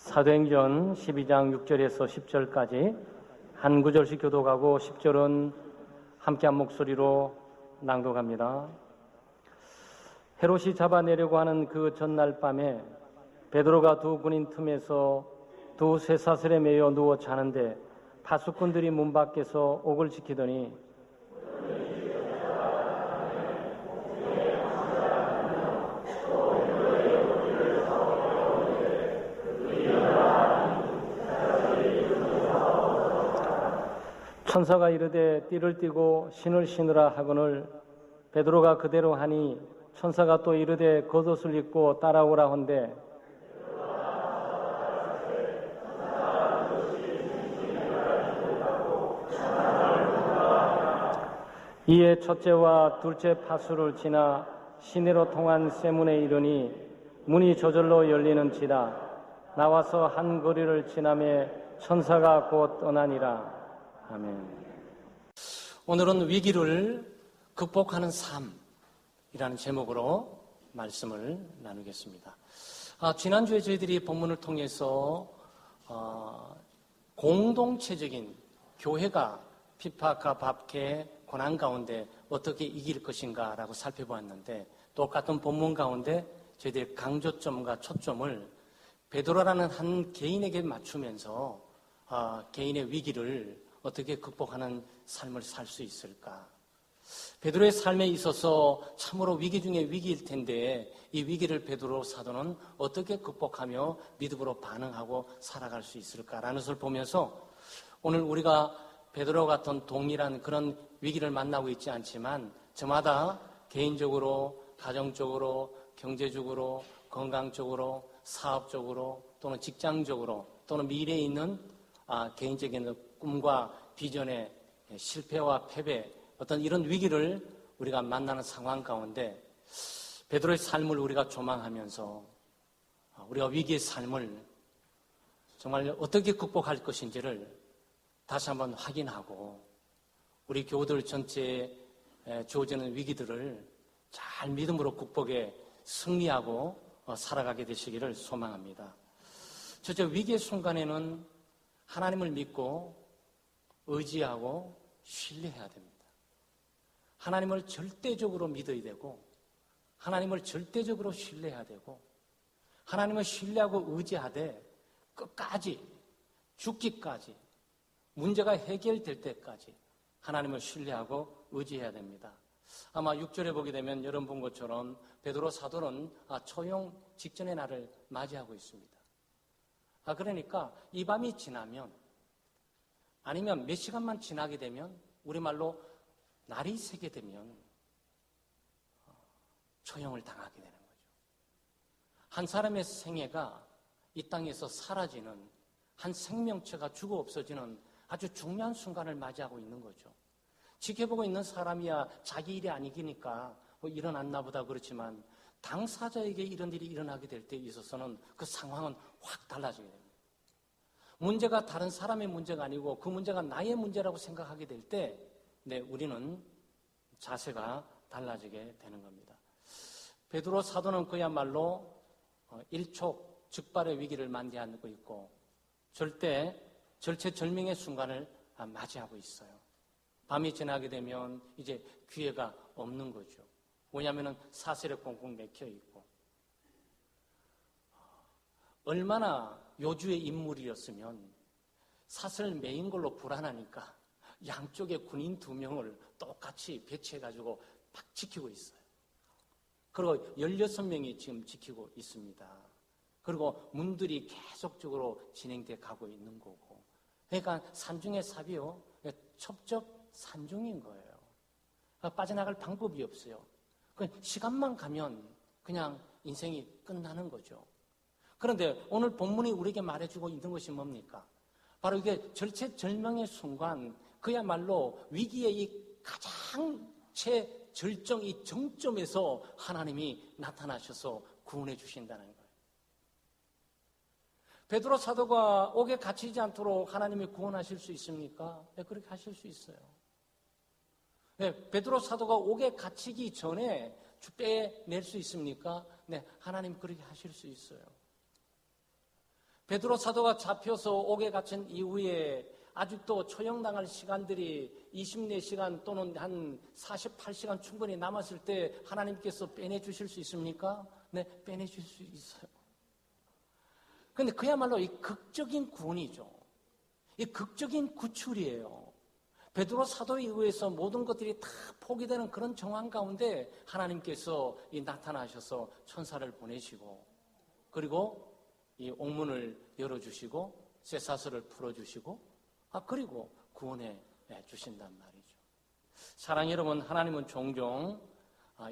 사도행전 12장 6절에서 10절까지 한 구절씩 교독하고 10절은 함께 한 목소리로 낭독합니다. 헤롯이 잡아내려고 하는 그 전날 밤에 베드로가 두 군인 틈에서 두 쇠사슬에 매여 누워 자는데 파수꾼들이 문 밖에서 옥을 지키더니 천사가 이르되 띠를 띠고 신을 신으라 하거늘 베드로가 그대로 하니 천사가 또 이르되 겉옷을 입고 따라오라 한데 이에 첫째와 둘째 파수를 지나 시내로 통한 쇠문에 이르니 문이 저절로 열리는지라 나와서 한 거리를 지나매 천사가 곧 떠나니라. 아멘. 오늘은 위기를 극복하는 삶이라는 제목으로 말씀을 나누겠습니다. 지난주에 저희들이 본문을 통해서 공동체적인 교회가 핍박과 박해, 고난 가운데 어떻게 이길 것인가라고 살펴보았는데 똑같은 본문 가운데 저희들의 강조점과 초점을 베드로라는 한 개인에게 맞추면서 개인의 위기를 어떻게 극복하는 삶을 살 수 있을까? 베드로의 삶에 있어서 참으로 위기 중에 위기일 텐데 이 위기를 베드로 사도는 어떻게 극복하며 믿음으로 반응하고 살아갈 수 있을까라는 것을 보면서 오늘 우리가 베드로 같은 동일한 그런 위기를 만나고 있지 않지만 저마다 개인적으로, 가정적으로, 경제적으로, 건강적으로, 사업적으로 또는 직장적으로 또는 미래에 있는 개인적인 꿈과 비전의 실패와 패배, 어떤 이런 위기를 우리가 만나는 상황 가운데 베드로의 삶을 우리가 조망하면서 우리가 위기의 삶을 정말 어떻게 극복할 것인지를 다시 한번 확인하고 우리 교우들 전체에 주어지는 위기들을 잘 믿음으로 극복해 승리하고 살아가게 되시기를 소망합니다. 첫째, 위기의 순간에는 하나님을 믿고 의지하고 신뢰해야 됩니다. 하나님을 절대적으로 믿어야 되고 하나님을 절대적으로 신뢰해야 되고 하나님을 신뢰하고 의지하되 끝까지 죽기까지 문제가 해결될 때까지 하나님을 신뢰하고 의지해야 됩니다. 아마 6절에 보게 되면 여러분 본 것처럼 베드로 사도는 초용 직전의 날을 맞이하고 있습니다. 그러니까 이 밤이 지나면 아니면 몇 시간만 지나게 되면 우리말로 날이 새게 되면 초용을 당하게 되는 거죠. 한 사람의 생애가 이 땅에서 사라지는 한 생명체가 죽어 없어지는 아주 중요한 순간을 맞이하고 있는 거죠. 지켜보고 있는 사람이야 자기 일이 아니기니까 일어났나 보다 그렇지만 당사자에게 이런 일이 일어나게 될 때 있어서는 그 상황은 확 달라지게 됩니다. 문제가 다른 사람의 문제가 아니고 그 문제가 나의 문제라고 생각하게 될 때 우리는 자세가 달라지게 되는 겁니다. 베드로 사도는 그야말로 일촉즉발의 위기를 만디하고 있고 절체절명의 순간을 맞이하고 있어요. 밤이 지나게 되면 이제 기회가 없는 거죠. 왜냐하면 사슬에 꽁꽁 맥혀 있고 얼마나 요주의 인물이었으면 사슬 매인 걸로 불안하니까 양쪽에 군인 2명을 똑같이 배치해가지고 막 지키고 있어요. 그리고 16명이 지금 지키고 있습니다. 그리고 문들이 계속적으로 진행돼 가고 있는 거고. 그러니까 산중의 삽이요. 첩첩산중인 거예요. 빠져나갈 방법이 없어요. 시간만 가면 그냥 인생이 끝나는 거죠. 그런데 오늘 본문이 우리에게 말해주고 있는 것이 뭡니까? 바로 이게 절체절명의 순간 그야말로 위기의 이 가장 최절정 이 정점에서 하나님이 나타나셔서 구원해 주신다는 거예요. 베드로 사도가 옥에 갇히지 않도록 하나님이 구원하실 수 있습니까? 네, 그렇게 하실 수 있어요. 네, 베드로 사도가 옥에 갇히기 전에 빼낼 수 있습니까? 네, 하나님 그렇게 하실 수 있어요. 베드로 사도가 잡혀서 옥에 갇힌 이후에 아직도 처형당할 시간들이 24시간 또는 한 48시간 충분히 남았을 때 하나님께서 빼내주실 수 있습니까? 네, 빼내줄 수 있어요. 그런데 그야말로 이 극적인 구원이죠. 이 극적인 구출이에요. 베드로 사도에 의해서 모든 것들이 다 포기되는 그런 정황 가운데 하나님께서 나타나셔서 천사를 보내시고 그리고 이 옥문을 열어주시고 쇠사슬을 풀어주시고 그리고 구원해 주신단 말이죠. 사랑하는 여러분, 하나님은 종종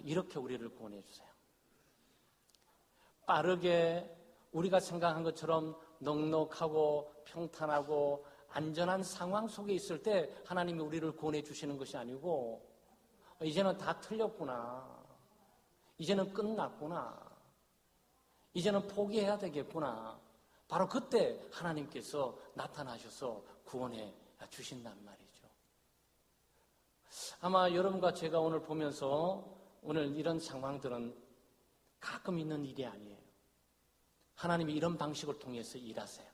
이렇게 우리를 구원해 주세요. 빠르게 우리가 생각한 것처럼 넉넉하고 평탄하고 안전한 상황 속에 있을 때 하나님이 우리를 구원해 주시는 것이 아니고 이제는 다 틀렸구나. 이제는 끝났구나. 이제는 포기해야 되겠구나. 바로 그때 하나님께서 나타나셔서 구원해 주신단 말이죠. 아마 여러분과 제가 오늘 보면서 오늘 이런 상황들은 가끔 있는 일이 아니에요. 하나님이 이런 방식을 통해서 일하세요.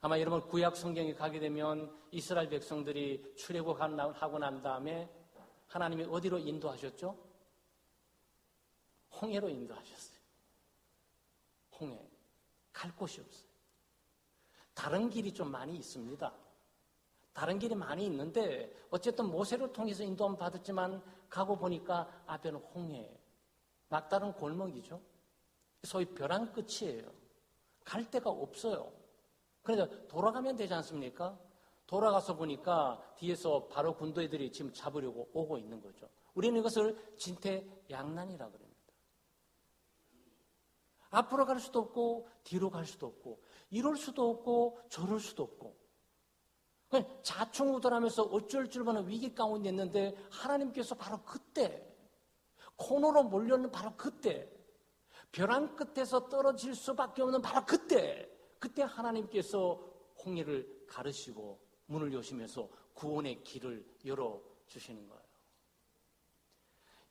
아마 여러분 구약 성경에 가게 되면 이스라엘 백성들이 출애굽하고 난 다음에 하나님이 어디로 인도하셨죠? 홍해로 인도하셨어요. 홍해. 갈 곳이 없어요. 다른 길이 좀 많이 있습니다. 다른 길이 많이 있는데 어쨌든 모세를 통해서 인도함 받았지만 가고 보니까 앞에는 홍해. 막다른 골목이죠. 소위 벼랑 끝이에요. 갈 데가 없어요. 그러니까 돌아가면 되지 않습니까? 돌아가서 보니까 뒤에서 바로 군도 애들이 지금 잡으려고 오고 있는 거죠. 우리는 이것을 진퇴양난이라고 합니다. 앞으로 갈 수도 없고 뒤로 갈 수도 없고 이럴 수도 없고 저럴 수도 없고 자충우돌하면서 어쩔 줄 모르는 위기 가운데 있는데 하나님께서 바로 그때 코너로 몰려있는 바로 그때 벼랑 끝에서 떨어질 수밖에 없는 바로 그때 하나님께서 홍해를 가르시고 문을 여시면서 구원의 길을 열어주시는 거예요.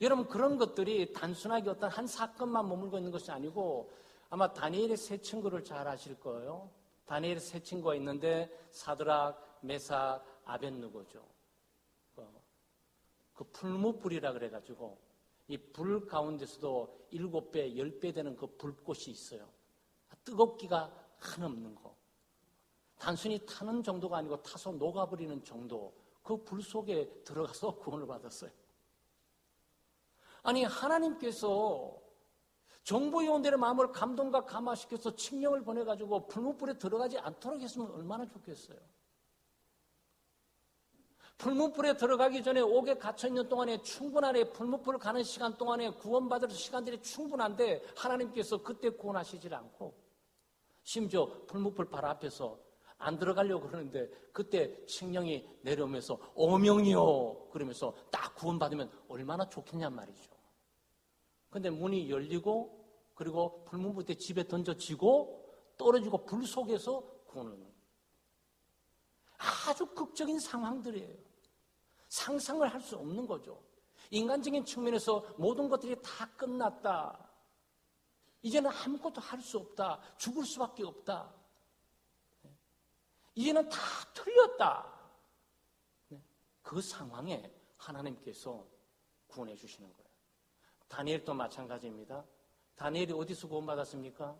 여러분 그런 것들이 단순하게 어떤 한 사건만 머물고 있는 것이 아니고 아마 다니엘의 세 친구를 잘 아실 거예요. 다니엘의 세 친구가 있는데 사드락, 메삭, 아벳느고죠. 그 풀무불이라 그래가지고 이 불 가운데서도 7배, 10배 되는 그 불꽃이 있어요. 뜨겁기가 한없는 거. 단순히 타는 정도가 아니고 타서 녹아버리는 정도. 그 불 속에 들어가서 구원을 받았어요. 아니 하나님께서 정보요원들의 마음을 감동과 감화시켜서 칙령을 보내가지고 풀무불에 들어가지 않도록 했으면 얼마나 좋겠어요. 풀무불에 들어가기 전에 옥에 갇혀있는 동안에 충분하게 풀무불 가는 시간 동안에 구원받을 시간들이 충분한데 하나님께서 그때 구원하시질 않고 심지어 풀무불 바로 앞에서 안 들어가려고 그러는데 그때 칙령이 내려오면서 어명이요 그러면서 딱 구원받으면 얼마나 좋겠냔 말이죠. 근데 문이 열리고 그리고 풀무불에 집에 던져지고 떨어지고 불 속에서 구원을 아주 극적인 상황들이에요. 상상을 할 수 없는 거죠. 인간적인 측면에서 모든 것들이 다 끝났다. 이제는 아무것도 할 수 없다. 죽을 수밖에 없다. 이제는 다 틀렸다. 그 상황에 하나님께서 구원해 주시는 거예요. 다니엘도 마찬가지입니다. 다니엘이 어디서 구원받았습니까?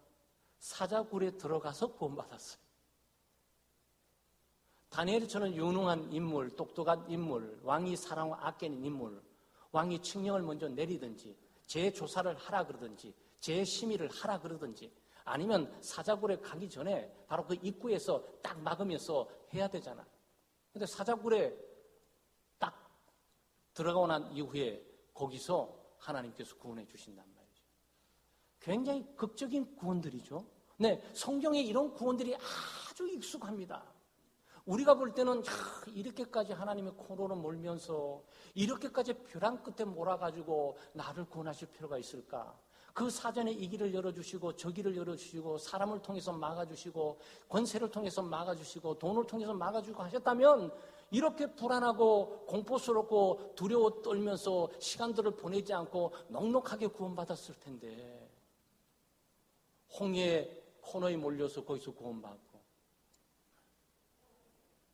사자굴에 들어가서 구원받았어요. 다니엘이 저는 유능한 인물, 똑똑한 인물, 왕이 사랑하고 아끼는 인물, 왕이 칙령을 먼저 내리든지 재조사를 하라 그러든지 재심의를 하라 그러든지 아니면 사자굴에 가기 전에 바로 그 입구에서 딱 막으면서 해야 되잖아. 근데 사자굴에 딱 들어가고 난 이후에 거기서 하나님께서 구원해 주신단 말이죠. 굉장히 극적인 구원들이죠. 네, 성경에 이런 구원들이 아주 익숙합니다. 우리가 볼 때는 이렇게까지 하나님의 코너로 몰면서 이렇게까지 벼랑 끝에 몰아가지고 나를 구원하실 필요가 있을까? 그 사전에 이 길을 열어주시고 저 길을 열어주시고 사람을 통해서 막아주시고 권세를 통해서 막아주시고 돈을 통해서 막아주고 하셨다면 이렇게 불안하고 공포스럽고 두려워 떨면서 시간들을 보내지 않고 넉넉하게 구원받았을 텐데 홍해에 코너에 몰려서 거기서 구원받고,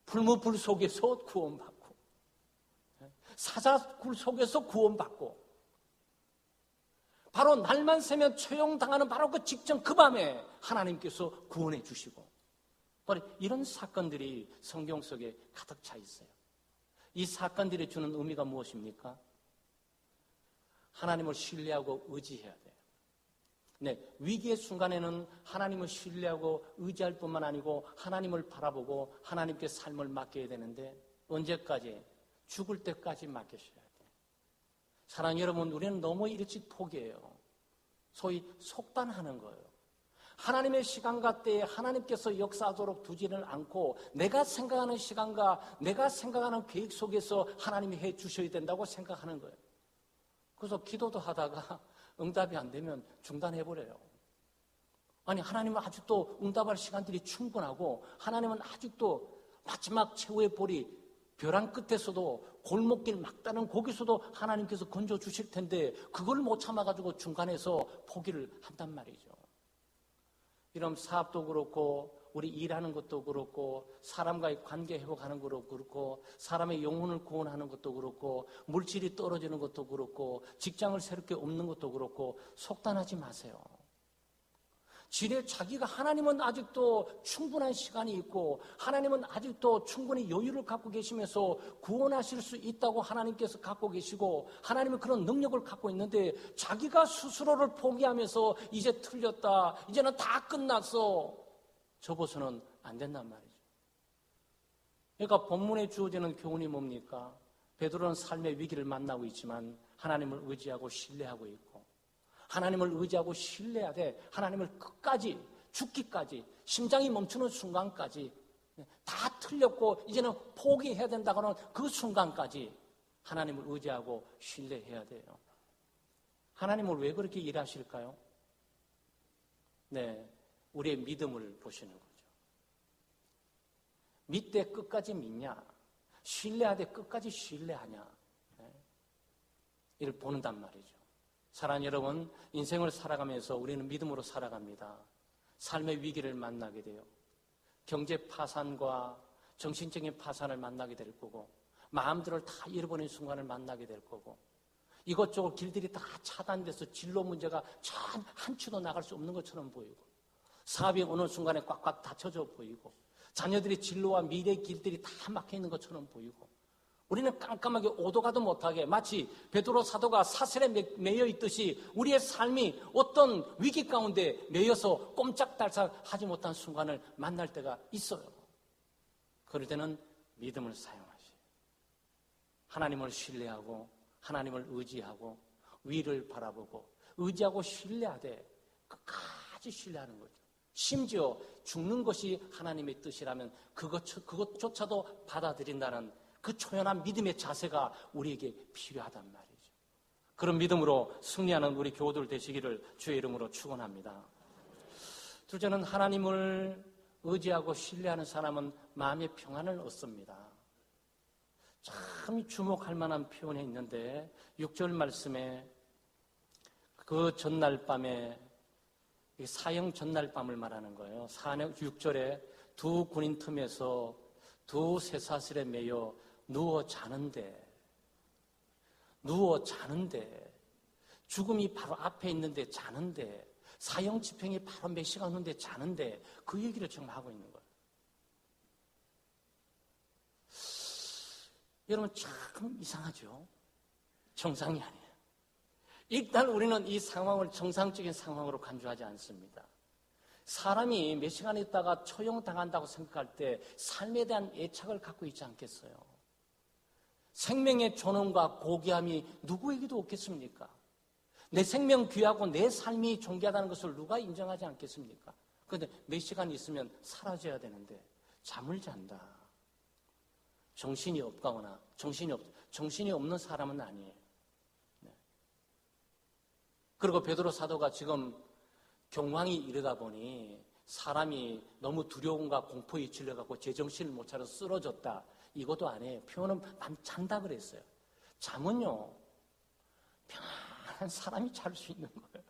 불무불 속에서 구원받고, 사자굴 속에서 구원받고, 바로 날만 새면 처형당하는 바로 그 직전 그 밤에 하나님께서 구원해 주시고, 바로 이런 사건들이 성경 속에 가득 차 있어요. 이 사건들이 주는 의미가 무엇입니까? 하나님을 신뢰하고 의지해야 돼요. 네, 위기의 순간에는 하나님을 신뢰하고 의지할 뿐만 아니고 하나님을 바라보고 하나님께 삶을 맡겨야 되는데, 언제까지? 죽을 때까지 맡기셔야 돼요. 사랑하는 여러분, 우리는 너무 일찍 포기해요. 소위 속단하는 거예요. 하나님의 시간과 때에 하나님께서 역사하도록 두지를 않고 내가 생각하는 시간과 내가 생각하는 계획 속에서 하나님이 해 주셔야 된다고 생각하는 거예요. 그래서 기도도 하다가 응답이 안 되면 중단해버려요. 아니, 하나님은 아직도 응답할 시간들이 충분하고, 하나님은 아직도 마지막 최후의 볼이 벼랑 끝에서도 골목길 막다른 거기서도 하나님께서 건져주실 텐데 그걸 못 참아가지고 중간에서 포기를 한단 말이죠. 이런 사업도 그렇고 우리 일하는 것도 그렇고 사람과의 관계 회복하는 것도 그렇고 사람의 영혼을 구원하는 것도 그렇고 물질이 떨어지는 것도 그렇고 직장을 새롭게 옮는 것도 그렇고 속단하지 마세요. 지레 자기가 하나님은 아직도 충분한 시간이 있고 하나님은 아직도 충분히 여유를 갖고 계시면서 구원하실 수 있다고 하나님께서 갖고 계시고 하나님은 그런 능력을 갖고 있는데 자기가 스스로를 포기하면서 이제 틀렸다, 이제는 다 끝났어, 접어서는 안 된단 말이죠. 그러니까 본문에 주어지는 교훈이 뭡니까? 베드로는 삶의 위기를 만나고 있지만 하나님을 의지하고 신뢰하고 있고, 하나님을 의지하고 신뢰해야 돼. 하나님을 끝까지, 죽기까지, 심장이 멈추는 순간까지, 다 틀렸고 이제는 포기해야 된다고 하는 그 순간까지 하나님을 의지하고 신뢰해야 돼요. 하나님을 왜 그렇게 일하실까요? 네, 우리의 믿음을 보시는 거죠. 믿되 끝까지 믿냐? 신뢰하되 끝까지 신뢰하냐? 이를 보는단 말이죠. 사랑하는 여러분, 인생을 살아가면서 우리는 믿음으로 살아갑니다. 삶의 위기를 만나게 돼요. 경제 파산과 정신적인 파산을 만나게 될 거고, 마음들을 다 잃어버린 순간을 만나게 될 거고, 이것저것 길들이 다 차단돼서 진로 문제가 전 한 치도 나갈 수 없는 것처럼 보이고, 사업이 어느 순간에 꽉꽉 닫혀져 보이고, 자녀들의 진로와 미래의 길들이 다 막혀 있는 것처럼 보이고, 우리는 깜깜하게 오도 가도 못하게 마치 베드로 사도가 사슬에 매여 있듯이 우리의 삶이 어떤 위기 가운데 매여서 꼼짝달싹 하지 못한 순간을 만날 때가 있어요. 그럴 때는 믿음을 사용하시오. 하나님을 신뢰하고 하나님을 의지하고 위를 바라보고 의지하고 신뢰하되 끝까지 신뢰하는 거죠. 심지어 죽는 것이 하나님의 뜻이라면 그것조차도 받아들인다는 그 초연한 믿음의 자세가 우리에게 필요하단 말이죠. 그런 믿음으로 승리하는 우리 교우들 되시기를 주의 이름으로 축원합니다. 둘째는 하나님을 의지하고 신뢰하는 사람은 마음의 평안을 얻습니다. 참 주목할 만한 표현이 있는데 6절 말씀에 그 전날 밤에 사형 전날 밤을 말하는 거예요. 6절에 두 군인 틈에서 두 쇠사슬에 매여 누워 자는데 죽음이 바로 앞에 있는데 자는데 사형 집행이 바로 몇 시간 후인데 자는데 그 얘기를 지금 하고 있는 거예요. 여러분 참 이상하죠? 정상이 아니에요. 일단 우리는 이 상황을 정상적인 상황으로 간주하지 않습니다. 사람이 몇 시간 있다가 처형당한다고 생각할 때 삶에 대한 애착을 갖고 있지 않겠어요? 생명의 존엄과 고귀함이 누구에게도 없겠습니까? 내 생명 귀하고 내 삶이 존귀하다는 것을 누가 인정하지 않겠습니까? 그런데 몇 시간 있으면 사라져야 되는데 잠을 잔다. 정신이 없거나 정신이 없는 사람은 아니에요. 네. 그리고 베드로 사도가 지금 경황이 이르다 보니 사람이 너무 두려움과 공포에 질려갖고 제정신을 못 차려 쓰러졌다. 이것도 아니에요. 표현은 난 잔다 그랬어요. 잠은요, 평안한 사람이 잘 수 있는 거예요.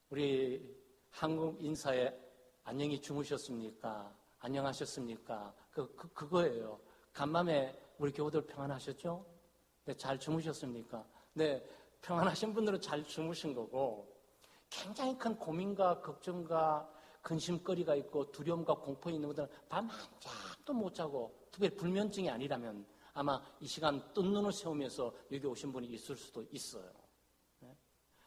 우리 한국 인사에 안녕히 주무셨습니까? 안녕하셨습니까? 그거예요. 간밤에 우리 교우들 평안하셨죠? 네, 잘 주무셨습니까? 네, 평안하신 분들은 잘 주무신 거고, 굉장히 큰 고민과 걱정과 근심거리가 있고 두려움과 공포에 있는 분들은 밤 한잠도 못 자고, 특별히 불면증이 아니라면 아마 이 시간 뜬 눈을 세우면서 여기 오신 분이 있을 수도 있어요. 네?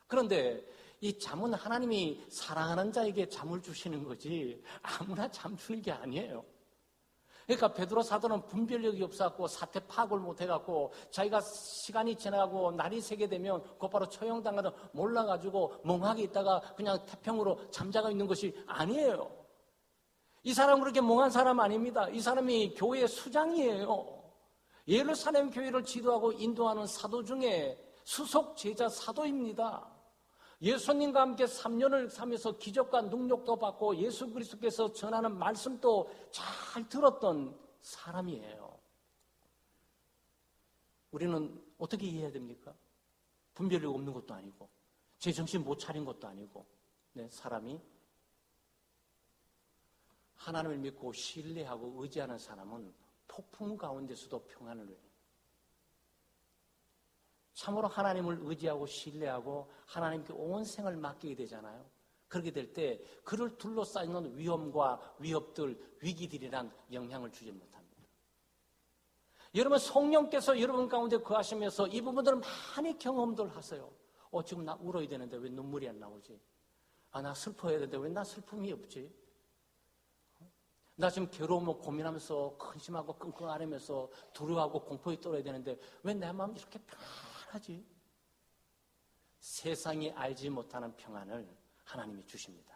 그런데 이 잠은 하나님이 사랑하는 자에게 잠을 주시는 거지 아무나 잠주는 게 아니에요. 그러니까 베드로 사도는 분별력이 없었고 사태 파악을 못해갖고 자기가 시간이 지나고 날이 새게 되면 곧바로 처형당하다 몰라가지고 멍하게 있다가 그냥 태평으로 잠자고 있는 것이 아니에요. 이 사람은 그렇게 멍한 사람 아닙니다. 이 사람이 교회의 수장이에요. 예루살렘 교회를 지도하고 인도하는 사도 중에 수속 제자 사도입니다. 예수님과 함께 3년을 살면서 기적과 능력도 받고 예수 그리스도께서 전하는 말씀도 잘 들었던 사람이에요. 우리는 어떻게 이해해야 됩니까? 분별력 없는 것도 아니고 제 정신 못 차린 것도 아니고 네, 사람이 하나님을 믿고 신뢰하고 의지하는 사람은 폭풍 가운데서도 평안을 누려요. 참으로 하나님을 의지하고 신뢰하고 하나님께 온 생을 맡기게 되잖아요. 그렇게 될 때 그를 둘러싸이는 위험과 위협들, 위기들이란 영향을 주지 못합니다. 여러분 성령께서 여러분 가운데 거하시면서 이 부분들은 많이 경험들 하세요. 지금 나 울어야 되는데 왜 눈물이 안 나오지? 나 슬퍼해야 되는데 왜 나 슬픔이 없지? 나 지금 괴로움을 고민하면서 근심하고 끙끙 앓으면서 두려워하고 공포에 떨어야 되는데 왜 내 마음이 이렇게 평안하지? 세상이 알지 못하는 평안을 하나님이 주십니다.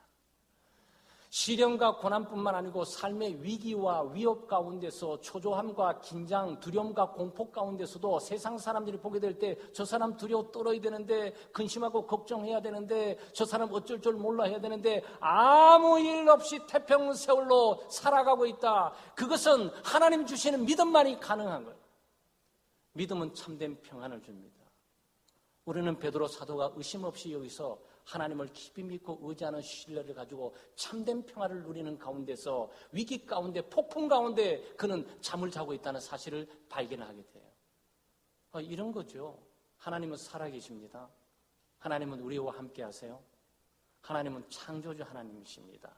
시련과 고난뿐만 아니고 삶의 위기와 위협 가운데서 초조함과 긴장, 두려움과 공포 가운데서도 세상 사람들이 보게 될 때 저 사람 두려워 떨어야 되는데 근심하고 걱정해야 되는데 저 사람 어쩔 줄 몰라 해야 되는데 아무 일 없이 태평세월로 살아가고 있다. 그것은 하나님 주시는 믿음만이 가능한 거예요. 믿음은 참된 평안을 줍니다. 우리는 베드로 사도가 의심 없이 여기서 하나님을 깊이 믿고 의지하는 신뢰를 가지고 참된 평화를 누리는 가운데서 위기 가운데 폭풍 가운데 그는 잠을 자고 있다는 사실을 발견하게 돼요. 이런 거죠. 하나님은 살아계십니다. 하나님은 우리와 함께 하세요. 하나님은 창조주 하나님이십니다.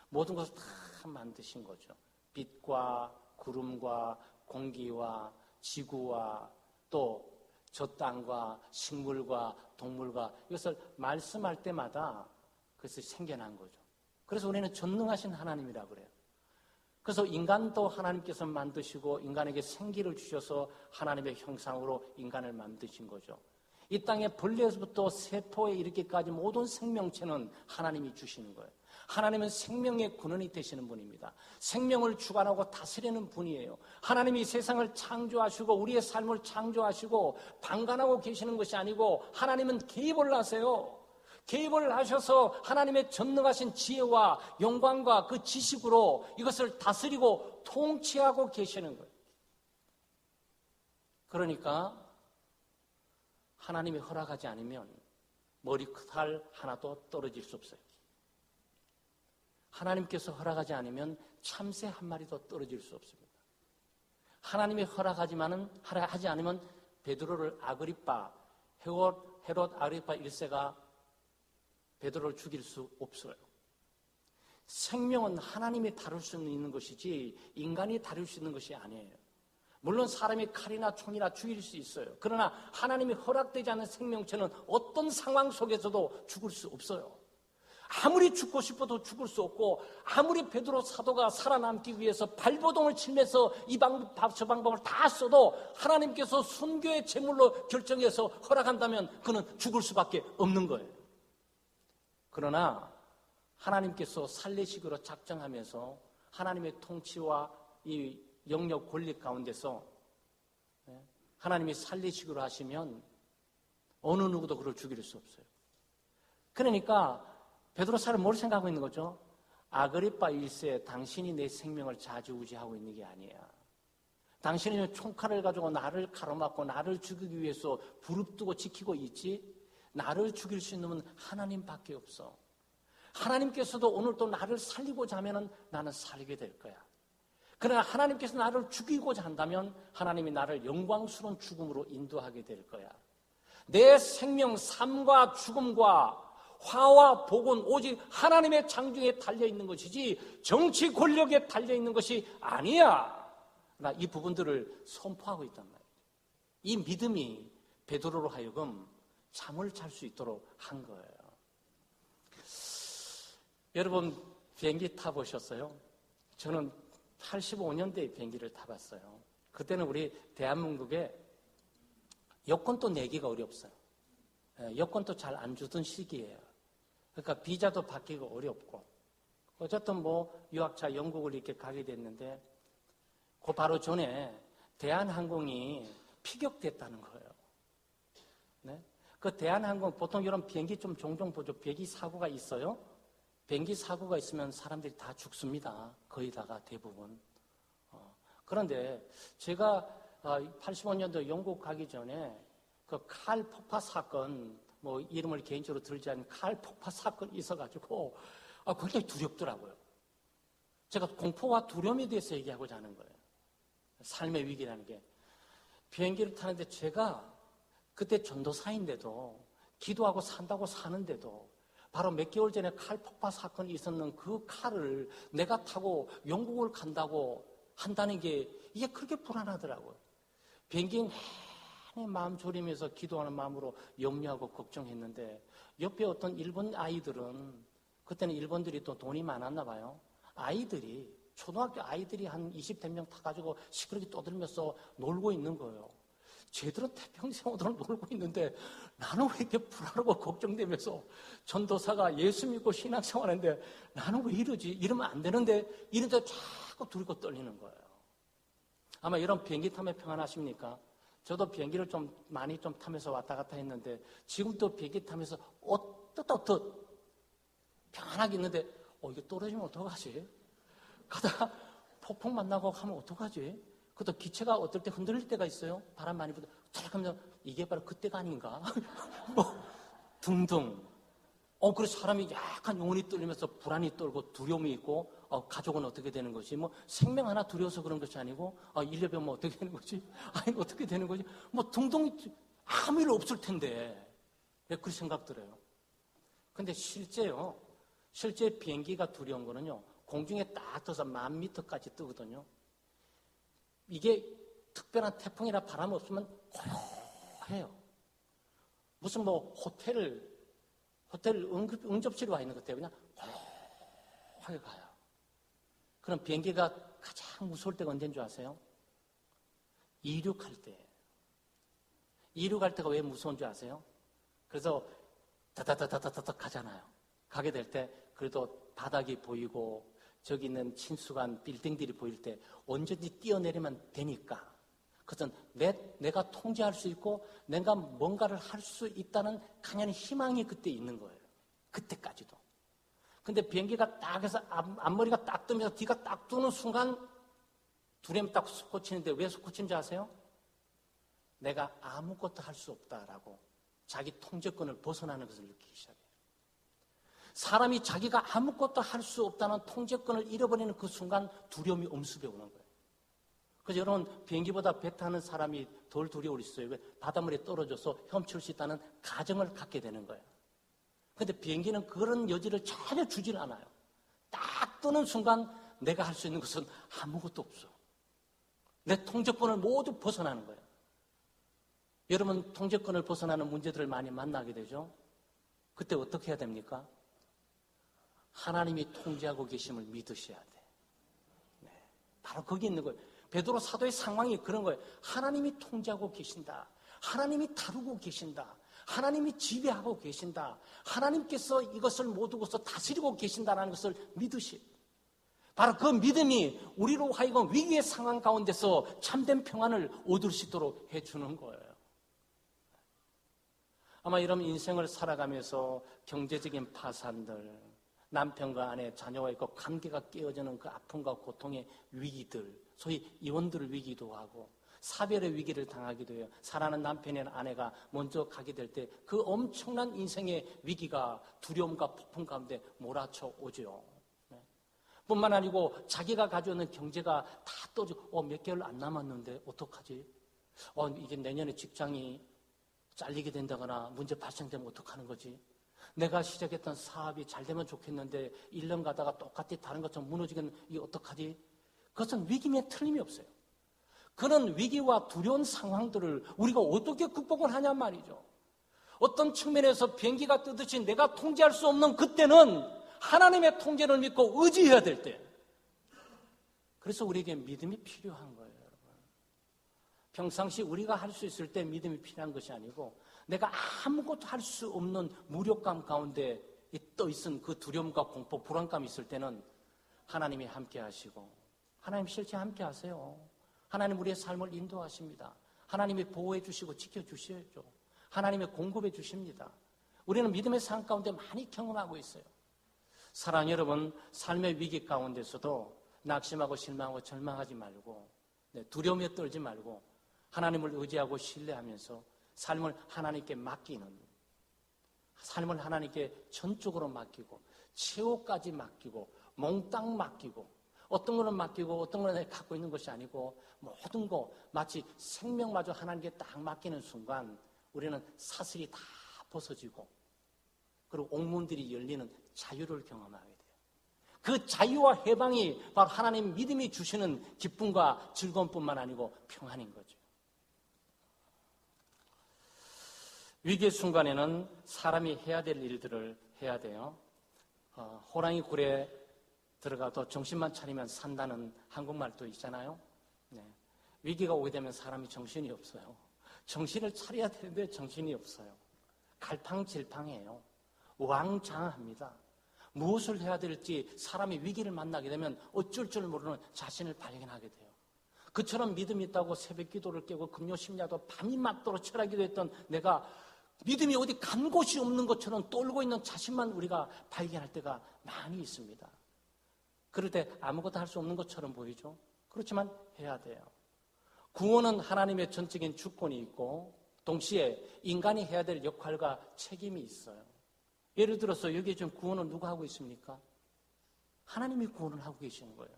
모든 것을 다 만드신 거죠. 빛과 구름과 공기와 지구와 또 저 땅과 식물과 동물과 이것을 말씀할 때마다 그것이 생겨난 거죠. 그래서 우리는 전능하신 하나님이라고 그래요. 그래서 인간도 하나님께서 만드시고 인간에게 생기를 주셔서 하나님의 형상으로 인간을 만드신 거죠. 이 땅의 벌레에서부터 세포에 이르기까지 모든 생명체는 하나님이 주시는 거예요. 하나님은 생명의 근원이 되시는 분입니다. 생명을 주관하고 다스리는 분이에요. 하나님이 세상을 창조하시고 우리의 삶을 창조하시고 방관하고 계시는 것이 아니고 하나님은 개입을 하세요. 개입을 하셔서 하나님의 전능하신 지혜와 영광과 그 지식으로 이것을 다스리고 통치하고 계시는 거예요. 그러니까 하나님이 허락하지 않으면 머리칼 하나도 떨어질 수 없어요. 하나님께서 허락하지 않으면 참새 한 마리도 떨어질 수 없습니다. 하나님이 하지 않으면 베드로를 아그리파, 헤롯 아그리파 1세가 베드로를 죽일 수 없어요. 생명은 하나님이 다룰 수 있는 것이지 인간이 다룰 수 있는 것이 아니에요. 물론 사람이 칼이나 총이나 죽일 수 있어요. 그러나 하나님이 허락되지 않은 생명체는 어떤 상황 속에서도 죽을 수 없어요. 아무리 죽고 싶어도 죽을 수 없고 아무리 베드로 사도가 살아남기 위해서 발버둥을 치면서 이 방법 저 방법을 다 써도 하나님께서 순교의 제물로 결정해서 허락한다면 그는 죽을 수밖에 없는 거예요. 그러나 하나님께서 살리시기로 작정하면서 하나님의 통치와 이 영역 권리 가운데서 하나님이 살리시기로 하시면 어느 누구도 그를 죽일 수 없어요. 그러니까 베드로 사람은 뭘 생각하고 있는 거죠? 아그리파 1세, 당신이 내 생명을 좌지우지하고 있는 게 아니야. 당신은 총칼을 가지고 나를 가로막고 나를 죽이기 위해서 부릅뜨고 지키고 있지? 나를 죽일 수 있는 분 하나님밖에 없어. 하나님께서도 오늘도 나를 살리고자 하면 나는 살게 될 거야. 그러나 하나님께서 나를 죽이고자 한다면 하나님이 나를 영광스러운 죽음으로 인도하게 될 거야. 내 생명, 삶과 죽음과 화와 복은 오직 하나님의 장중에 달려있는 것이지 정치 권력에 달려있는 것이 아니야. 나 이 부분들을 선포하고 있단 말이에요. 이 믿음이 베드로로 하여금 잠을 잘 수 있도록 한 거예요. 여러분 비행기 타보셨어요? 저는 85년대에 비행기를 타봤어요. 그때는 우리 대한민국에 여권도 내기가 어렵어요. 여권도 잘 안 주던 시기예요. 그러니까 비자도 받기가 어렵고 어쨌든 뭐 유학차 영국을 이렇게 가게 됐는데 그 바로 전에 대한항공이 피격됐다는 거예요. 네? 그 대한항공 보통 이런 비행기 좀 종종 보죠. 비행기 사고가 있어요. 비행기 사고가 있으면 사람들이 다 죽습니다. 거의 다가 대부분. 그런데 제가 85년도 영국 가기 전에 그 칼 폭파 사건, 뭐 이름을 개인적으로 들지 않은 칼 폭파 사건이 있어가지고 굉장히 두렵더라고요. 제가 공포와 두려움에 대해서 얘기하고자 하는 거예요. 삶의 위기라는 게. 비행기를 타는데 제가 그때 전도사인데도 기도하고 산다고 사는데도 바로 몇 개월 전에 칼 폭파 사건이 있었는 그 칼을 내가 타고 영국을 간다고 한다는 게 이게 그렇게 불안하더라고요. 비행기는 내내 마음 졸이면서 기도하는 마음으로 염려하고 걱정했는데 옆에 어떤 일본 아이들은 그때는 일본들이 또 돈이 많았나 봐요. 아이들이 초등학교 아이들이 한 20대 명 타가지고 시끄럽게 떠들면서 놀고 있는 거예요. 쟤들은 태평성으로 놀고 있는데 나는 왜 이렇게 불안하고 걱정되면서 전도사가 예수 믿고 신앙생활하는데 나는 왜 이러지? 이러면 안 되는데 이런데 자꾸 두리고 떨리는 거예요. 아마 이런 비행기 타면 평안하십니까? 저도 비행기를 좀 많이 좀 타면서 왔다 갔다 했는데 지금도 비행기 타면서 어떻듯 평안하게 있는데 이게 떨어지면 어떡하지? 가다가 폭풍 만나고 하면 어떡하지? 그것도 기체가 어떨 때 흔들릴 때가 있어요. 바람 많이 불고 탁 하면 이게 바로 그때가 아닌가? 뭐 등등. 그래서 사람이 약간 영혼이 떨리면서 불안이 떨고 두려움이 있고 가족은 어떻게 되는 것이 뭐 생명 하나 두려워서 그런 것이 아니고 일려병 뭐 어떻게 되는 거지? 아니 어떻게 되는 거지? 뭐 등등 아무 일 없을 텐데 왜 그런 생각 들어요? 근데 실제 비행기가 두려운 거는요. 공중에 딱 떠서 10,000m까지 뜨거든요. 이게 특별한 태풍이나 바람 없으면 고요해요. 무슨 뭐 호텔 응접실에 와 있는 것 같아요. 그냥 고요하게 가요. 그럼 비행기가 가장 무서울 때가 언제인 줄 아세요? 이륙할 때. 이륙할 때가 왜 무서운 줄 아세요? 그래서 다다다다다다 가잖아요. 가게 될 때 그래도 바닥이 보이고 저기 있는 친숙한 빌딩들이 보일 때 언제든지 뛰어내리면 되니까. 그것은 내가 통제할 수 있고 내가 뭔가를 할 수 있다는 강한 희망이 그때 있는 거예요. 그때까지도. 근데 비행기가 딱 해서 앞머리가 딱 뜨면서 뒤가 딱 뜨는 순간 두려움이 딱 솟구치는데 왜 솟구치는지 아세요? 내가 아무것도 할 수 없다라고 자기 통제권을 벗어나는 것을 느끼기 시작해요. 사람이 자기가 아무것도 할 수 없다는 통제권을 잃어버리는 그 순간 두려움이 엄습해 오는 거예요. 그래서 여러분 비행기보다 배 타는 사람이 덜 두려울 수 있어요. 왜? 바닷물에 떨어져서 헤엄칠 수 있다는 가정을 갖게 되는 거예요. 그런데 비행기는 그런 여지를 전혀 주질 않아요. 딱 뜨는 순간 내가 할 수 있는 것은 아무것도 없어. 내 통제권을 모두 벗어나는 거예요. 여러분 통제권을 벗어나는 문제들을 많이 만나게 되죠. 그때 어떻게 해야 됩니까? 하나님이 통제하고 계심을 믿으셔야 돼. 네, 바로 거기 있는 거예요. 베드로 사도의 상황이 그런 거예요. 하나님이 통제하고 계신다. 하나님이 다루고 계신다. 하나님이 지배하고 계신다. 하나님께서 이것을 모두고서 다스리고 계신다는 것을 믿으시. 바로 그 믿음이 우리로 하여금 위기의 상황 가운데서 참된 평안을 얻을 수 있도록 해주는 거예요. 아마 이런 인생을 살아가면서 경제적인 파산들, 남편과 아내, 자녀와 있고 관계가 깨어지는 그 아픔과 고통의 위기들, 소위 이혼들 위기도 하고 사별의 위기를 당하기도 해요. 사랑하는 남편이나 아내가 먼저 가게 될 때 그 엄청난 인생의 위기가 두려움과 폭풍 가운데 몰아쳐 오죠. 네. 뿐만 아니고 자기가 가져오는 경제가 다 떨어지고 몇 개월 안 남았는데 어떡하지? 이제 내년에 직장이 잘리게 된다거나 문제 발생되면 어떡하는 거지? 내가 시작했던 사업이 잘 되면 좋겠는데 1년 가다가 똑같이 다른 것처럼 무너지겠는 이게 어떡하지? 그것은 위기면 틀림이 없어요. 그런 위기와 두려운 상황들을 우리가 어떻게 극복을 하냔 말이죠. 어떤 측면에서 비행기가 뜨듯이 내가 통제할 수 없는 그때는 하나님의 통제를 믿고 의지해야 될 때. 그래서 우리에게 믿음이 필요한 거예요, 여러분. 평상시 우리가 할 수 있을 때 믿음이 필요한 것이 아니고 내가 아무것도 할 수 없는 무력감 가운데 떠 있은 그 두려움과 공포, 불안감이 있을 때는 하나님이 함께 하시고 하나님 실제 함께 하세요. 하나님 우리의 삶을 인도하십니다. 하나님이 보호해 주시고 지켜주셔야죠. 하나님이 공급해 주십니다. 우리는 믿음의 삶 가운데 많이 경험하고 있어요. 사랑하는 여러분, 삶의 위기 가운데서도 낙심하고 실망하고 절망하지 말고 두려움에 떨지 말고 하나님을 의지하고 신뢰하면서 삶을 하나님께 맡기는, 삶을 하나님께 전적으로 맡기고 최후까지 맡기고 몽땅 맡기고 어떤 거는 맡기고 어떤 거는 내가 갖고 있는 것이 아니고 모든 거 마치 생명마저 하나님께 딱 맡기는 순간 우리는 사슬이 다 벗어지고 그리고 옥문들이 열리는 자유를 경험하게 돼요. 그 자유와 해방이 바로 하나님 믿음이 주시는 기쁨과 즐거움뿐만 아니고 평안인 거죠. 위기의 순간에는 사람이 해야 될 일들을 해야 돼요. 호랑이 굴에 들어가도 정신만 차리면 산다는 한국말도 있잖아요. 네. 위기가 오게 되면 사람이 정신이 없어요. 정신을 차려야 되는데 정신이 없어요. 갈팡질팡해요. 우왕좌왕합니다. 무엇을 해야 될지 사람이 위기를 만나게 되면 어쩔 줄 모르는 자신을 발견하게 돼요. 그처럼 믿음이 있다고 새벽 기도를 깨고 금요 심야도 밤이 맞도록 철학기도 했던 내가 믿음이 어디 간 곳이 없는 것처럼 떨고 있는 자신만 우리가 발견할 때가 많이 있습니다. 그럴 때 아무것도 할 수 없는 것처럼 보이죠. 그렇지만 해야 돼요. 구원은 하나님의 전적인 주권이 있고 동시에 인간이 해야 될 역할과 책임이 있어요. 예를 들어서 여기 지금 구원은 누가 하고 있습니까? 하나님이 구원을 하고 계시는 거예요.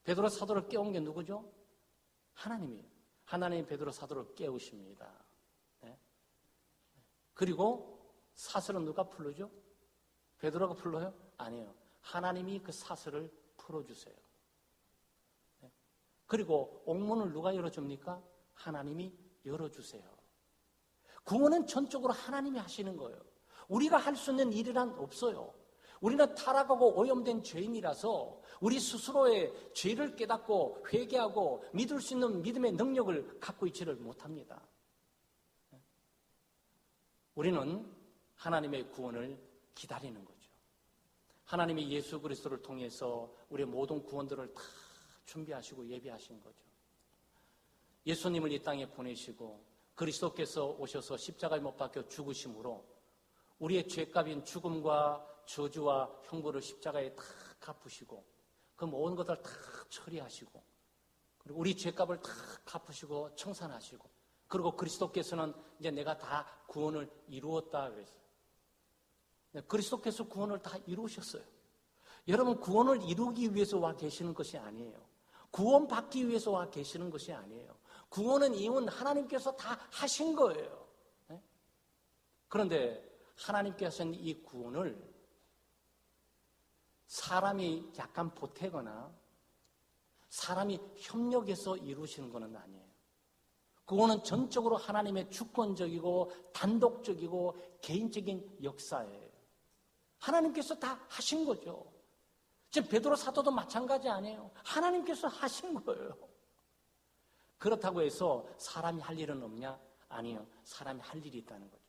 베드로 사도를 깨운 게 누구죠? 하나님이에요. 하나님이 베드로 사도를 깨우십니다. 네? 그리고 사슬은 누가 풀어줘? 베드로가 풀어요? 아니에요. 하나님이 그 사슬을 풀어주세요. 네? 그리고 옥문을 누가 열어줍니까? 하나님이 열어주세요. 구원은 전적으로 하나님이 하시는 거예요. 우리가 할 수 있는 일이란 없어요. 우리는 타락하고 오염된 죄인이라서 우리 스스로의 죄를 깨닫고 회개하고 믿을 수 있는 믿음의 능력을 갖고 있지를 못합니다. 우리는 하나님의 구원을 기다리는 거죠. 하나님이 예수 그리스도를 통해서 우리의 모든 구원들을 다 준비하시고 예비하신 거죠. 예수님을 이 땅에 보내시고 그리스도께서 오셔서 십자가에 못 박혀 죽으심으로 우리의 죄값인 죽음과 저주와 형벌을 십자가에 다 갚으시고 그 모든 것들을 다 처리하시고 그리고 우리 죄값을 다 갚으시고 청산하시고 그리고 그리스도께서는 이제 내가 다 구원을 이루었다 그랬어요. 그리스도께서 구원을 다 이루셨어요. 여러분 구원을 이루기 위해서 와 계시는 것이 아니에요. 구원받기 위해서 와 계시는 것이 아니에요. 구원은 이미 하나님께서 다 하신 거예요. 네? 그런데 하나님께서는 이 구원을 사람이 약간 보태거나 사람이 협력해서 이루시는 것은 아니에요. 구원은 전적으로 하나님의 주권적이고 단독적이고 개인적인 역사예요. 하나님께서 다 하신 거죠. 지금 베드로 사도도 마찬가지 아니에요. 하나님께서 하신 거예요. 그렇다고 해서 사람이 할 일은 없냐? 아니에요. 사람이 할 일이 있다는 거죠.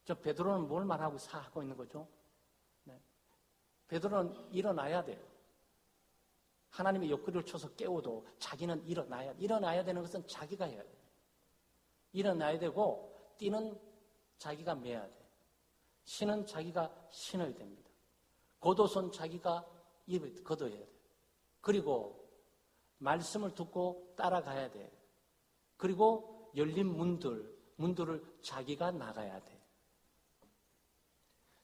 저 베드로는 뭘 말하고 하고 있는 거죠? 네. 베드로는 일어나야 돼요. 하나님의 옆구리를 쳐서 깨워도 자기는 일어나야 되는 것은 자기가 해야 돼요. 일어나야 되고 띠는 자기가 매야 돼요. 신은 자기가 신어야 됩니다. 겉옷은 자기가 걷어야 돼요. 그리고 말씀을 듣고 따라가야 돼. 그리고 열린 문들을 자기가 나가야 돼.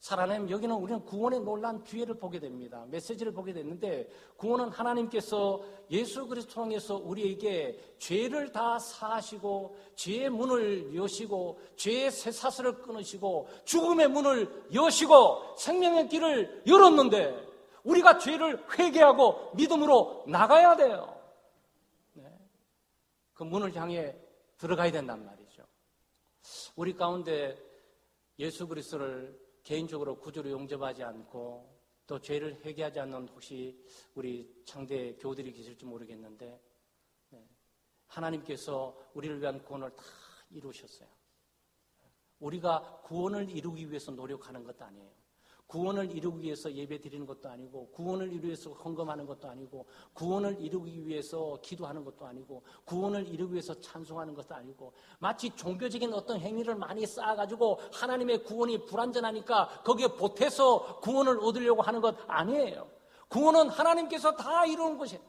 살아내면 여기는 우리는 구원의 놀라운 기회를 보게 됩니다. 메시지를 보게 됐는데 구원은 하나님께서 예수 그리스도 통해서 우리에게 죄를 다 사하시고 죄의 문을 여시고 죄의 쇠사슬을 끊으시고 죽음의 문을 여시고 생명의 길을 열었는데 우리가 죄를 회개하고 믿음으로 나가야 돼요. 네. 그 문을 향해 들어가야 된단 말이죠. 우리 가운데 예수 그리스도를 개인적으로 구주로 용접하지 않고 또 죄를 회개하지 않는 혹시 우리 창대 교우들이 계실지 모르겠는데 하나님께서 우리를 위한 구원을 다 이루셨어요. 우리가 구원을 이루기 위해서 노력하는 것도 아니에요. 구원을 이루기 위해서 예배 드리는 것도 아니고 구원을 이루기 위해서 헌금하는 것도 아니고 구원을 이루기 위해서 기도하는 것도 아니고 구원을 이루기 위해서 찬송하는 것도 아니고 마치 종교적인 어떤 행위를 많이 쌓아가지고 하나님의 구원이 불완전하니까 거기에 보태서 구원을 얻으려고 하는 것 아니에요. 구원은 하나님께서 다 이루는 것이에요.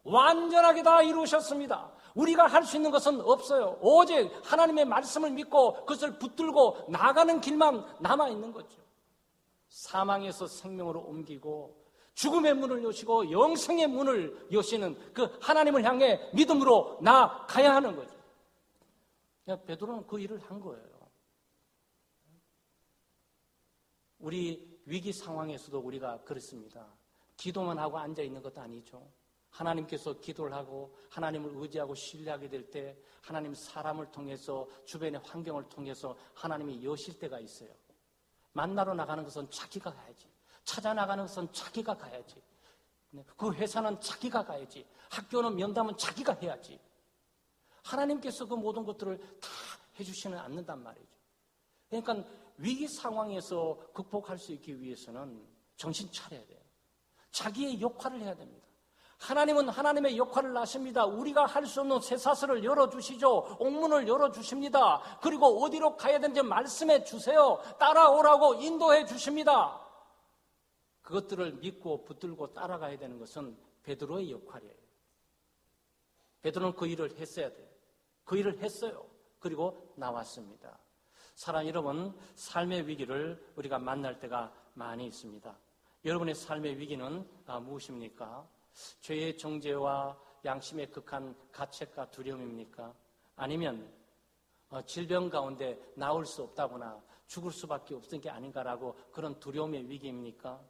완전하게 다 이루셨습니다. 우리가 할 수 있는 것은 없어요. 오직 하나님의 말씀을 믿고 그것을 붙들고 나가는 길만 남아있는 거죠. 사망에서 생명으로 옮기고 죽음의 문을 여시고 영생의 문을 여시는 그 하나님을 향해 믿음으로 나아가야 하는 거죠. 베드로는 그 일을 한 거예요. 우리 위기 상황에서도 우리가 그렇습니다. 기도만 하고 앉아있는 것도 아니죠. 하나님께서 기도를 하고 하나님을 의지하고 신뢰하게 될 때 하나님 사람을 통해서 주변의 환경을 통해서 하나님이 여실 때가 있어요. 만나러 나가는 것은 자기가 가야지. 찾아 나가는 것은 자기가 가야지. 그 회사는 자기가 가야지. 학교는 면담은 자기가 해야지. 하나님께서 그 모든 것들을 다 해주시는 않는단 말이죠. 그러니까 위기 상황에서 극복할 수 있기 위해서는 정신 차려야 돼요. 자기의 역할을 해야 됩니다. 하나님은 하나님의 역할을 하십니다. 우리가 할 수 없는 쇠사슬을 열어주시죠. 옥문을 열어주십니다. 그리고 어디로 가야 되는지 말씀해 주세요. 따라오라고 인도해 주십니다. 그것들을 믿고 붙들고 따라가야 되는 것은 베드로의 역할이에요. 베드로는 그 일을 했어야 돼요. 그 일을 했어요. 그리고 나왔습니다. 사랑 여러분, 삶의 위기를 우리가 만날 때가 많이 있습니다. 여러분의 삶의 위기는 무엇입니까? 죄의 정죄와 양심의 극한 가책과 두려움입니까? 아니면 질병 가운데 나올 수 없다거나 죽을 수밖에 없는 게 아닌가라고 그런 두려움의 위기입니까?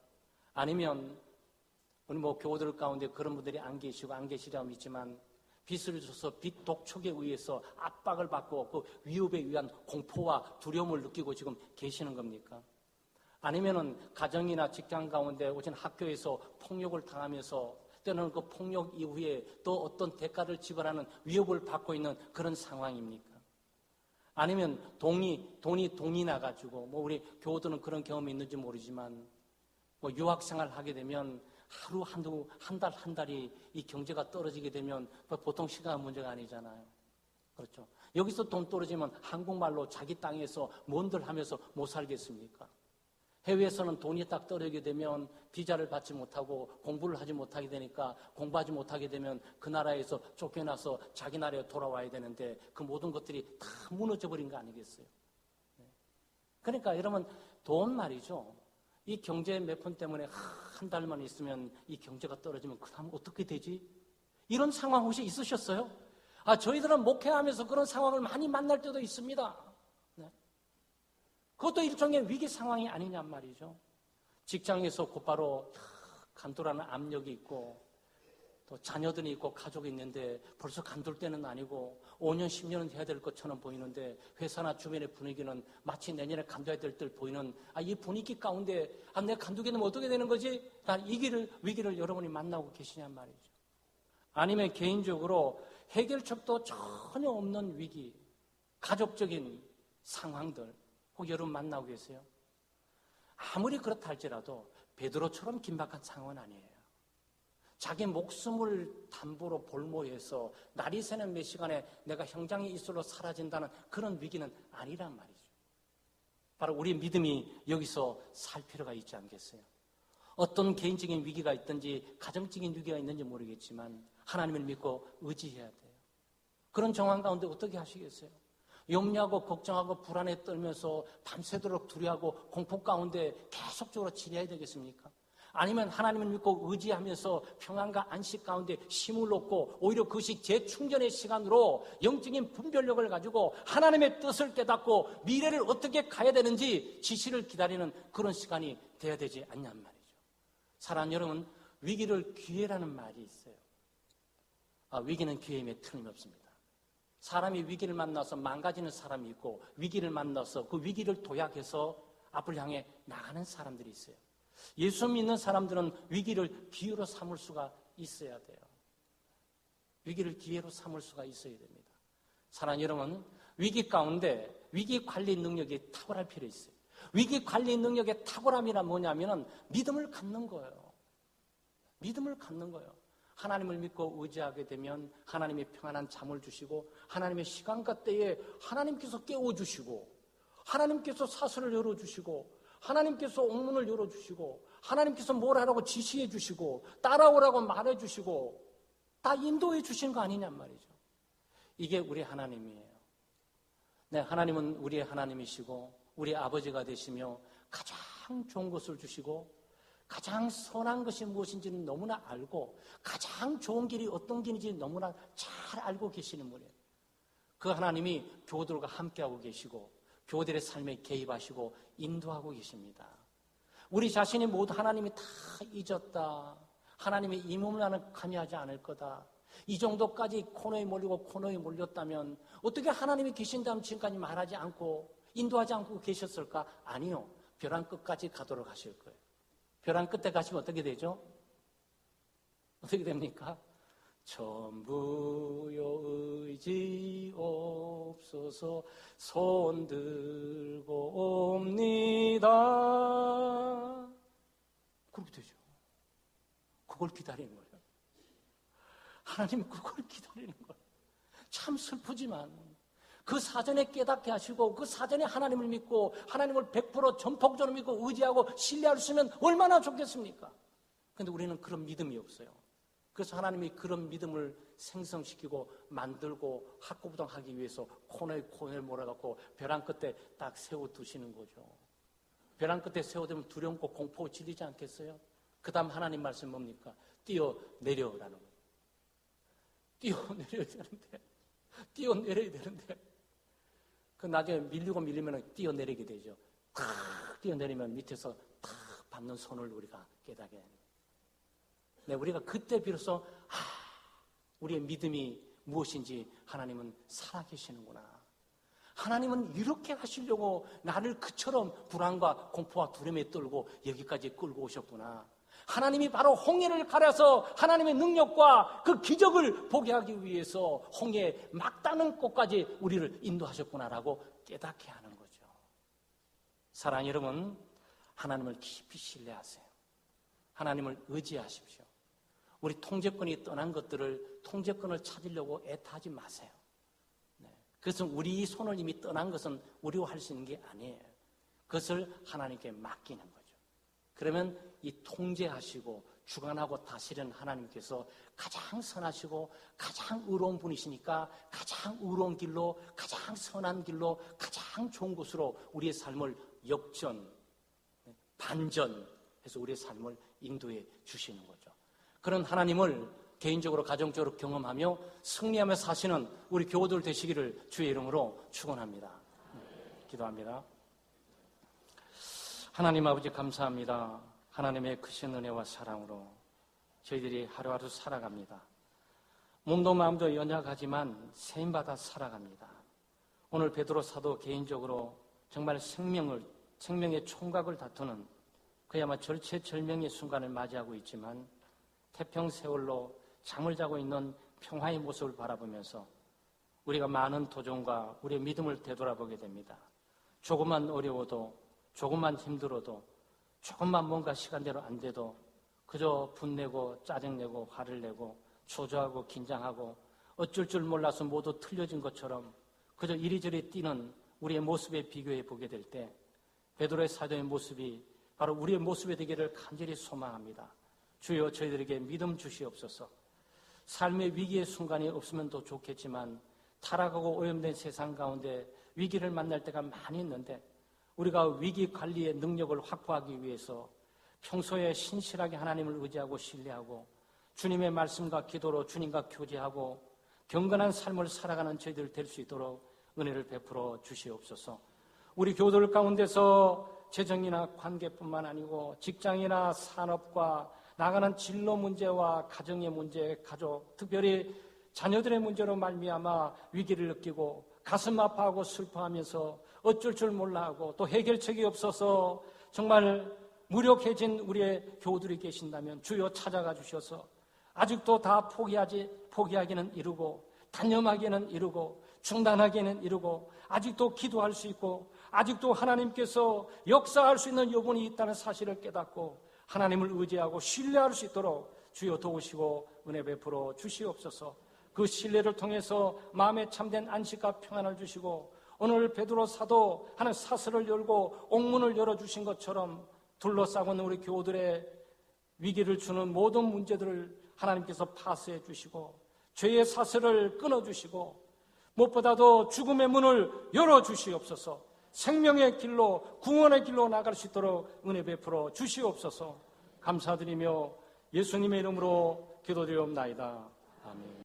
아니면 우리 교우들 가운데 그런 분들이 안 계시고 안 계시리라 믿지만 빚을 줘서 빚 독촉에 의해서 압박을 받고 그 위협에 의한 공포와 두려움을 느끼고 지금 계시는 겁니까? 아니면은 가정이나 직장 가운데 오진 학교에서 폭력을 당하면서 때로는 그 폭력 이후에 또 어떤 대가를 지불하는 위협을 받고 있는 그런 상황입니까? 아니면 돈이 나가지고 우리 교우들은 그런 경험이 있는지 모르지만 유학생활 하게 되면 하루 한 달이 이 경제가 떨어지게 되면 보통 시간 문제가 아니잖아요. 그렇죠. 여기서 돈 떨어지면 한국말로 자기 땅에서 뭔들 하면서 못 살겠습니까? 해외에서는 돈이 딱 떨어지게 되면 비자를 받지 못하고 공부를 하지 못하게 되니까 공부하지 못하게 되면 그 나라에서 쫓겨나서 자기 나라에 돌아와야 되는데 그 모든 것들이 다 무너져버린 거 아니겠어요? 그러니까 여러분 돈 말이죠. 이 경제 몇 푼 때문에 한 달만 있으면 이 경제가 떨어지면 그 다음 어떻게 되지? 이런 상황 혹시 있으셨어요? 저희들은 목회하면서 그런 상황을 많이 만날 때도 있습니다. 그것도 일종의 위기 상황이 아니냔 말이죠. 직장에서 곧바로 간두라는 압력이 있고 또 자녀들이 있고 가족이 있는데 벌써 간둘 때는 아니고 5년, 10년은 해야 될 것처럼 보이는데 회사나 주변의 분위기는 마치 내년에 간둬야 될 때 보이는 이 분위기 가운데 내가 간두게 되면 어떻게 되는 거지? 이 위기를 여러분이 만나고 계시냔 말이죠. 아니면 개인적으로 해결책도 전혀 없는 위기, 가족적인 상황들 혹 여러분 만나고 계세요? 아무리 그렇다 할지라도 베드로처럼 긴박한 상황은 아니에요. 자기 목숨을 담보로 볼모해서 날이 새는 몇 시간에 내가 형장의 이슬로 사라진다는 그런 위기는 아니란 말이죠. 바로 우리 믿음이 여기서 살 필요가 있지 않겠어요? 어떤 개인적인 위기가 있든지 가정적인 위기가 있는지 모르겠지만 하나님을 믿고 의지해야 돼요. 그런 정황 가운데 어떻게 하시겠어요? 염려하고 걱정하고 불안에 떨면서 밤새도록 두려워하고 공포 가운데 계속적으로 지내야 되겠습니까? 아니면 하나님을 믿고 의지하면서 평안과 안식 가운데 힘을 얻고 오히려 그것이 재충전의 시간으로 영적인 분별력을 가지고 하나님의 뜻을 깨닫고 미래를 어떻게 가야 되는지 지시를 기다리는 그런 시간이 돼야 되지 않냔 말이죠. 사랑하는 여러분, 위기를 기회라는 말이 있어요. 위기는 기회임에 틀림없습니다. 사람이 위기를 만나서 망가지는 사람이 있고 위기를 만나서 그 위기를 도약해서 앞을 향해 나가는 사람들이 있어요. 예수 믿는 사람들은 위기를 기회로 삼을 수가 있어야 돼요. 위기를 기회로 삼을 수가 있어야 됩니다. 사랑하는 여러분, 위기 가운데 위기 관리 능력이 탁월할 필요 있어요. 위기 관리 능력의 탁월함이란 뭐냐면은 믿음을 갖는 거예요. 믿음을 갖는 거예요. 하나님을 믿고 의지하게 되면 하나님이 평안한 잠을 주시고 하나님의 시간과 때에 하나님께서 깨워주시고 하나님께서 사슬을 열어주시고 하나님께서 옥문을 열어주시고 하나님께서 뭘 하라고 지시해 주시고 따라오라고 말해 주시고 다 인도해 주신 거 아니냔 말이죠. 이게 우리 하나님이에요. 네, 하나님은 우리의 하나님이시고 우리 아버지가 되시며 가장 좋은 것을 주시고 가장 선한 것이 무엇인지는 너무나 알고 가장 좋은 길이 어떤 길인지 너무나 잘 알고 계시는 분이에요. 그 하나님이 교우들과 함께하고 계시고 교우들의 삶에 개입하시고 인도하고 계십니다. 우리 자신이 모두 하나님이 다 잊었다. 하나님의 이 몸을 나는 관여하지 않을 거다. 이 정도까지 코너에 몰리고 코너에 몰렸다면 어떻게 하나님이 계신다면 지금까지 말하지 않고 인도하지 않고 계셨을까? 아니요. 벼랑 끝까지 가도록 하실 거예요. 벼랑 끝에 가시면 어떻게 되죠? 어떻게 됩니까? 전부요 의지 없어서 손 들고 옵니다. 그렇게 되죠. 그걸 기다리는 거예요. 하나님 그걸 기다리는 거예요. 참 슬프지만 그 사전에 깨닫게 하시고 그 사전에 하나님을 믿고 하나님을 100% 전폭적으로 믿고 의지하고 신뢰할 수 있으면 얼마나 좋겠습니까? 그런데 우리는 그런 믿음이 없어요. 그래서 하나님이 그런 믿음을 생성시키고 만들고 학구부동하기 위해서 코너에 몰아갖고 벼랑 끝에 딱 세워두시는 거죠. 벼랑 끝에 세워두면 두렵고 공포 질리지 않겠어요? 그 다음 하나님 말씀 뭡니까? 뛰어내려라는 거예요. 뛰어내려야 되는데 그 나중에 밀리면 뛰어내리게 되죠. 탁 뛰어내리면 밑에서 탁 밟는 손을 우리가 깨닫게 됩니다. 네, 우리가 그때 비로소 우리의 믿음이 무엇인지 하나님은 살아계시는구나. 하나님은 이렇게 하시려고 나를 그처럼 불안과 공포와 두려움에 떨고 여기까지 끌고 오셨구나. 하나님이 바로 홍해를 가려서 하나님의 능력과 그 기적을 보게 하기 위해서 홍해 막다른 곳까지 우리를 인도하셨구나라고 깨닫게 하는 거죠. 사랑하는 여러분, 하나님을 깊이 신뢰하세요. 하나님을 의지하십시오. 우리 통제권이 떠난 것들을 통제권을 찾으려고 애타하지 마세요. 네. 그것은 우리 손을 이미 떠난 것은 우리가 할 수 있는 게 아니에요. 그것을 하나님께 맡기는 거죠. 그러면 이 통제하시고 주관하고 다스리는 하나님께서 가장 선하시고 가장 의로운 분이시니까 가장 의로운 길로 가장 선한 길로 가장 좋은 곳으로 우리의 삶을 역전, 반전해서 우리의 삶을 인도해 주시는 거죠. 그런 하나님을 개인적으로 가정적으로 경험하며 승리하며 사시는 우리 교우들 되시기를 주의 이름으로 축원합니다. 기도합니다. 하나님 아버지 감사합니다. 하나님의 크신 은혜와 사랑으로 저희들이 하루하루 살아갑니다. 몸도 마음도 연약하지만 세임받아 살아갑니다. 오늘 베드로 사도 개인적으로 정말 생명의 총각을 다투는 그야말로 절체절명의 순간을 맞이하고 있지만 태평세월로 잠을 자고 있는 평화의 모습을 바라보면서 우리가 많은 도전과 우리의 믿음을 되돌아보게 됩니다. 조금만 어려워도 조금만 힘들어도 조금만 뭔가 시간대로 안 돼도 그저 분내고 짜증내고 화를 내고 초조하고 긴장하고 어쩔 줄 몰라서 모두 틀려진 것처럼 그저 이리저리 뛰는 우리의 모습에 비교해 보게 될 때 베드로의 사도의 모습이 바로 우리의 모습이 되기를 간절히 소망합니다. 주여 저희들에게 믿음 주시옵소서. 삶의 위기의 순간이 없으면 더 좋겠지만 타락하고 오염된 세상 가운데 위기를 만날 때가 많이 있는데 우리가 위기 관리의 능력을 확보하기 위해서 평소에 신실하게 하나님을 의지하고 신뢰하고 주님의 말씀과 기도로 주님과 교제하고 경건한 삶을 살아가는 저희들 될 수 있도록 은혜를 베풀어 주시옵소서. 우리 교도들 가운데서 재정이나 관계뿐만 아니고 직장이나 산업과 나가는 진로 문제와 가정의 문제, 가족, 특별히 자녀들의 문제로 말미암아 위기를 느끼고 가슴 아파하고 슬퍼하면서 어쩔 줄 몰라하고 또 해결책이 없어서 정말 무력해진 우리의 교우들이 계신다면 주여 찾아가 주셔서 아직도 다 포기하기는 이르고 단념하기는 이르고 중단하기는 이르고 아직도 기도할 수 있고 아직도 하나님께서 역사할 수 있는 여분이 있다는 사실을 깨닫고 하나님을 의지하고 신뢰할 수 있도록 주여 도우시고 은혜 베풀어 주시옵소서. 그 신뢰를 통해서 마음에 참된 안식과 평안을 주시고 오늘 베드로 사도 하는 사슬을 열고 옥문을 열어주신 것처럼 둘러싸고 있는 우리 교우들의 위기를 주는 모든 문제들을 하나님께서 파쇄해 주시고 죄의 사슬을 끊어주시고 무엇보다도 죽음의 문을 열어주시옵소서. 생명의 길로 구원의 길로 나갈 수 있도록 은혜 베풀어 주시옵소서. 감사드리며 예수님의 이름으로 기도드리옵나이다. 아멘.